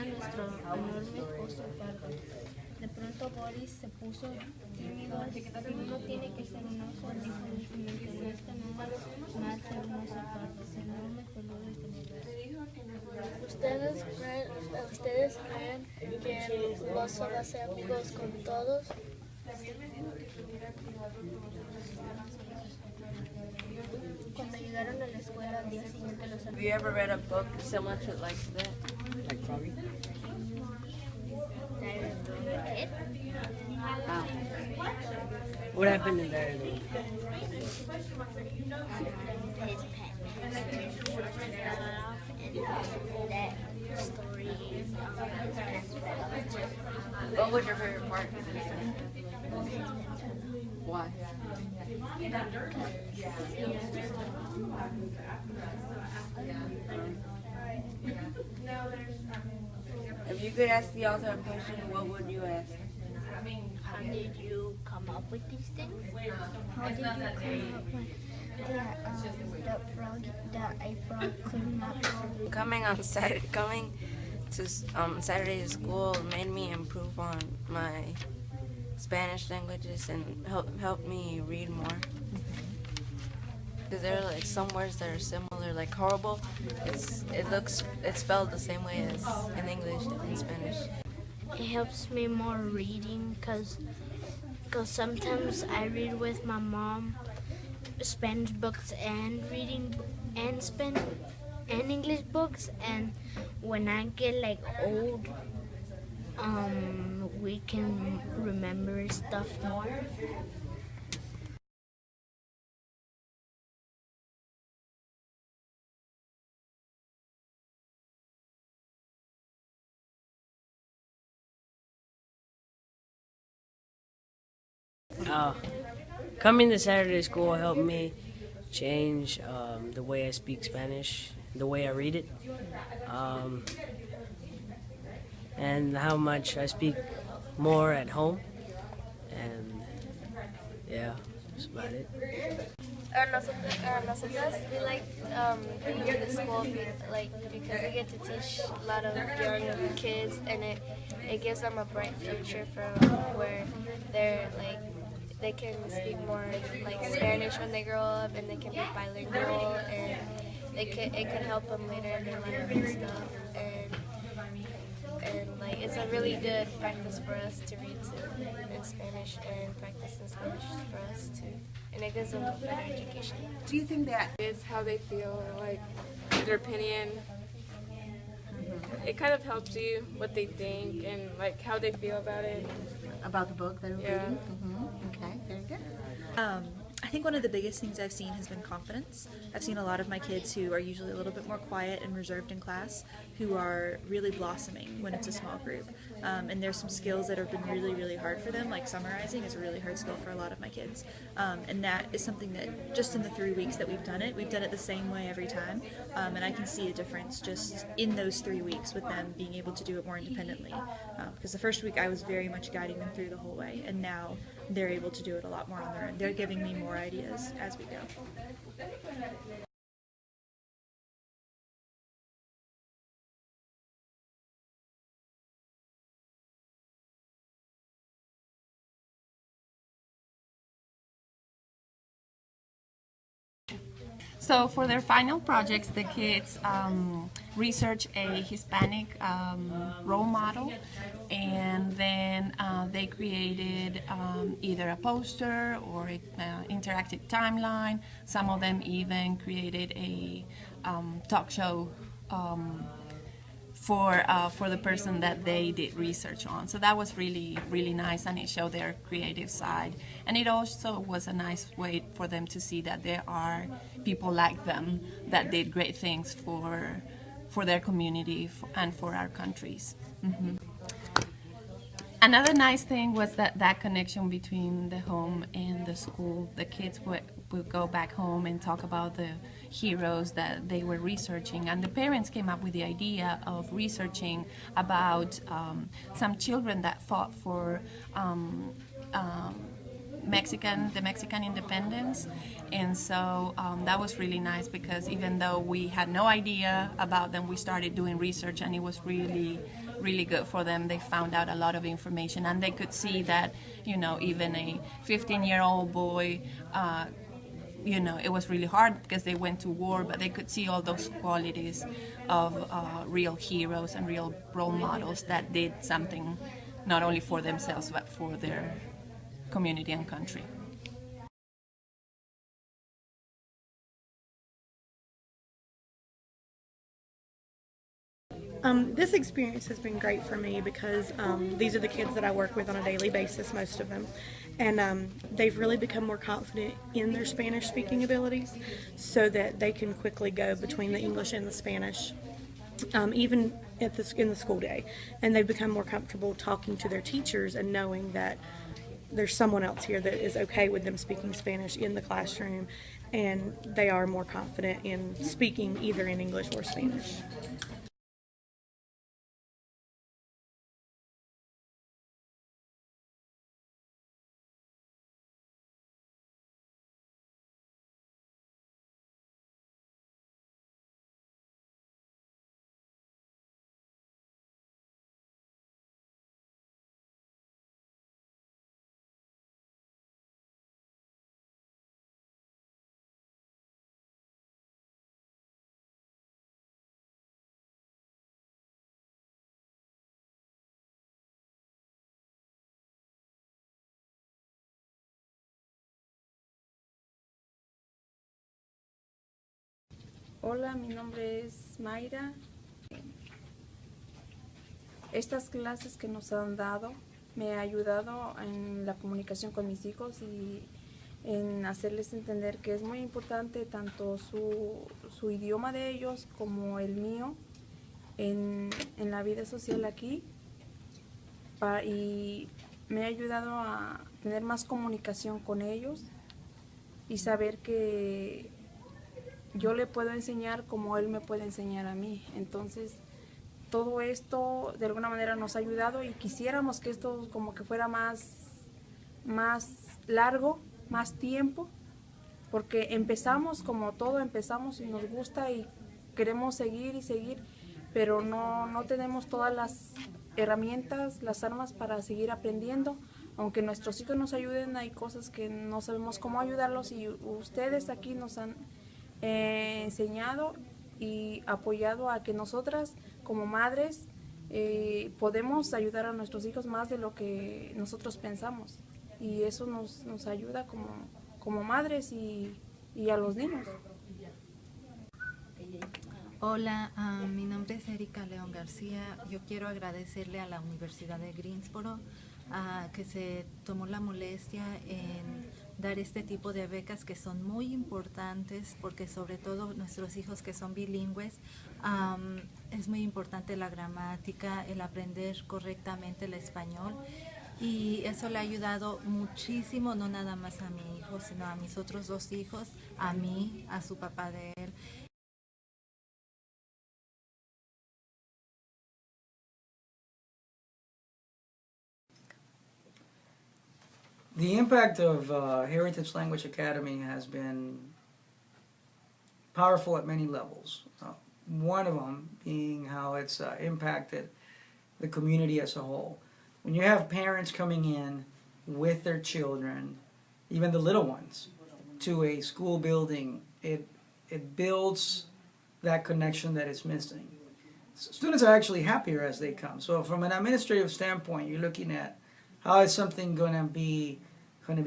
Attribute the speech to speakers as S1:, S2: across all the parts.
S1: era nuestro enorme oso pardo. De pronto Boris se puso tímido. Si uno tiene que ser un oso, dijo en su mente, no está nada mal ser un oso pardo, ser enorme, peludo y tenebroso.
S2: ¿Ustedes creen que el oso va a ser amigos con todos?
S1: Cuando llegaron a la escuela al día siguiente los
S3: Have you ever read a book similar to like that?
S4: Like Froggy?
S3: Oh.
S4: What happened in there?
S1: His pet fell off, and that story his pet fell off too.
S3: What was your favorite part? Why? If you could ask the author a question, what would you ask?
S1: How did you come up with these things? How did you come up with that a frog could not go?
S3: Coming to Saturday to school made me improve on my Spanish languages and help me read more. Because there are like some words that are similar, like horrible. It's spelled the same way as in English and in Spanish.
S1: It helps me more reading because sometimes I read with my mom Spanish books and reading and English books, and when I get like old, we can remember stuff more.
S4: Coming to Saturday school helped me change the way I speak Spanish, the way I read it, and how much I speak more at home. And yeah, that's about it.
S2: Nosotros, we like being in the school because we get to teach a lot of young kids, and it gives them a bright future from where they can speak more like Spanish when they grow up, and they can be bilingual, and it could help them later in their life and stuff. And like it's a really good practice for us to read in Spanish and practice in Spanish for us too. And it gives them a better education.
S5: Do you think that is how they feel, or like their opinion? It kind of helps you what they think and like how they feel about it.
S6: About the book that we're
S5: Yeah.
S6: reading? Okay, very good.
S7: I think one of the biggest things I've seen has been confidence. I've seen a lot of my kids who are usually a little bit more quiet and reserved in class who are really blossoming when it's a small group. And there's some skills that have been really, really hard for them, like summarizing is a really hard skill for a lot of my kids. And that is something that just in the 3 weeks that we've done it the same way every time. And I can see a difference just in those 3 weeks with them being able to do it more independently. Because the first week I was very much guiding them through the whole way, and now they're able to do it a lot more on their own. They're giving me more ideas as we go.
S8: So for their final projects, the kids research a Hispanic role model, and then they created either a poster or an interactive timeline. Some of them even created a talk show for the person that they did research on. So that was really, really nice, and it showed their creative side. And it also was a nice way for them to see that there are people like them that did great things for their community and for our countries. Mm-hmm. Another nice thing was that connection between the home and the school. The kids would go back home and talk about the heroes that they were researching, and the parents came up with the idea of researching about some children that fought for the Mexican independence. And so that was really nice, because even though we had no idea about them, we started doing research, and it was really, really good for them. They found out a lot of information, and they could see that, you know, even a 15-year-old boy, you know, it was really hard because they went to war, but they could see all those qualities of real heroes and real role models that did something not only for themselves but for their community and country.
S9: This experience has been great for me because these are the kids that I work with on a daily basis, most of them. And they've really become more confident in their Spanish speaking abilities so that they can quickly go between the English and the Spanish, even in the school day. And they've become more comfortable talking to their teachers and knowing that there's someone else here that is okay with them speaking Spanish in the classroom, and they are more confident in speaking either in English or Spanish.
S10: Hola, mi nombre es Mayra. Estas clases que nos han dado me ha ayudado en la comunicación con mis hijos y en hacerles entender que es muy importante tanto su idioma de ellos como el mío en la vida social aquí, y me ha ayudado a tener más comunicación con ellos y saber que yo le puedo enseñar como él me puede enseñar a mí. Entonces, todo esto de alguna manera nos ha ayudado y quisiéramos que esto como que fuera más largo, más tiempo, porque empezamos como todo, empezamos y nos gusta y queremos seguir y seguir, pero no tenemos todas las herramientas, las armas para seguir aprendiendo. Aunque nuestros hijos nos ayuden, hay cosas que no sabemos cómo ayudarlos y ustedes aquí nos han enseñado y apoyado a que nosotras como madres podemos ayudar a nuestros hijos más de lo que nosotros pensamos, y eso nos ayuda como madres y a los niños.
S6: Hola, mi nombre es Erika León García. Yo quiero agradecerle a la Universidad de Greensboro que se tomó la molestia en dar este tipo de becas que son muy importantes, porque sobre todo nuestros hijos que son bilingües, es muy importante la gramática, el aprender correctamente el español, y eso le ha ayudado muchísimo, no nada más a mi hijo, sino a mis otros dos hijos, a mí, a su papá de él.
S11: The impact of Heritage Language Academy has been powerful at many levels. One of them being how it's impacted the community as a whole. When you have parents coming in with their children, even the little ones, to a school building, it builds that connection that is missing. Students are actually happier as they come. So from an administrative standpoint, you're looking at how is something going to be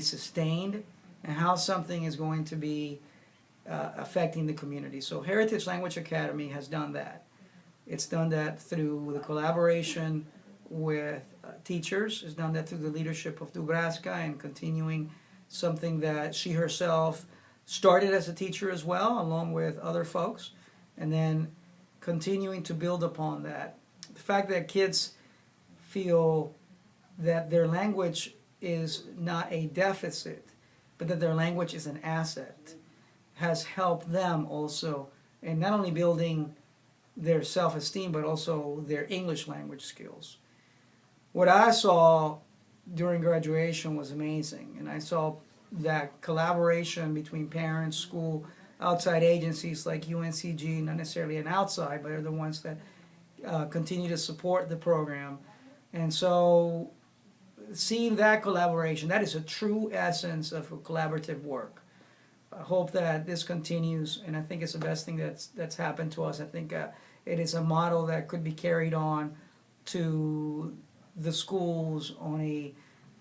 S11: sustained, and how something is going to be affecting the community. So Heritage Language Academy has done that. It's done that through the collaboration with teachers. It's done that through the leadership of Dubraska, and continuing something that she herself started as a teacher as well, along with other folks, and then continuing to build upon that. The fact that kids feel that their language is not a deficit, but that their language is an asset, has helped them also in not only building their self-esteem, but also their English language skills. What I saw during graduation was amazing, and I saw that collaboration between parents, school, outside agencies like UNCG, not necessarily an outside, but are the ones that continue to support the program. And so seeing that collaboration, that is a true essence of collaborative work. I hope that this continues, and I think it's the best thing that's happened to us. I think it is a model that could be carried on to the schools on a,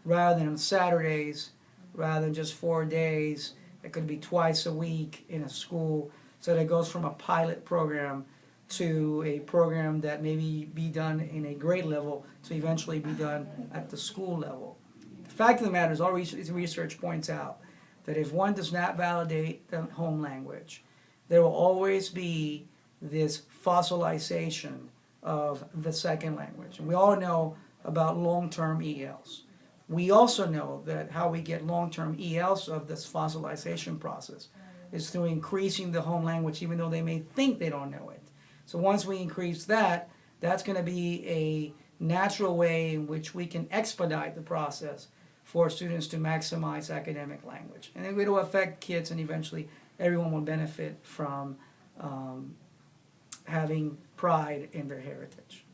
S11: rather than on Saturdays, rather than just 4 days. It could be twice a week in a school, so that it goes from a pilot program to a program that maybe be done in a grade level to eventually be done at the school level. The fact of the matter is, all research points out that if one does not validate the home language, there will always be this fossilization of the second language. And we all know about long-term ELs. We also know that how we get long-term ELs of this fossilization process is through increasing the home language, even though they may think they don't know it. So once we increase that, that's going to be a natural way in which we can expedite the process for students to maximize academic language. And it will affect kids, and eventually everyone will benefit from having pride in their heritage.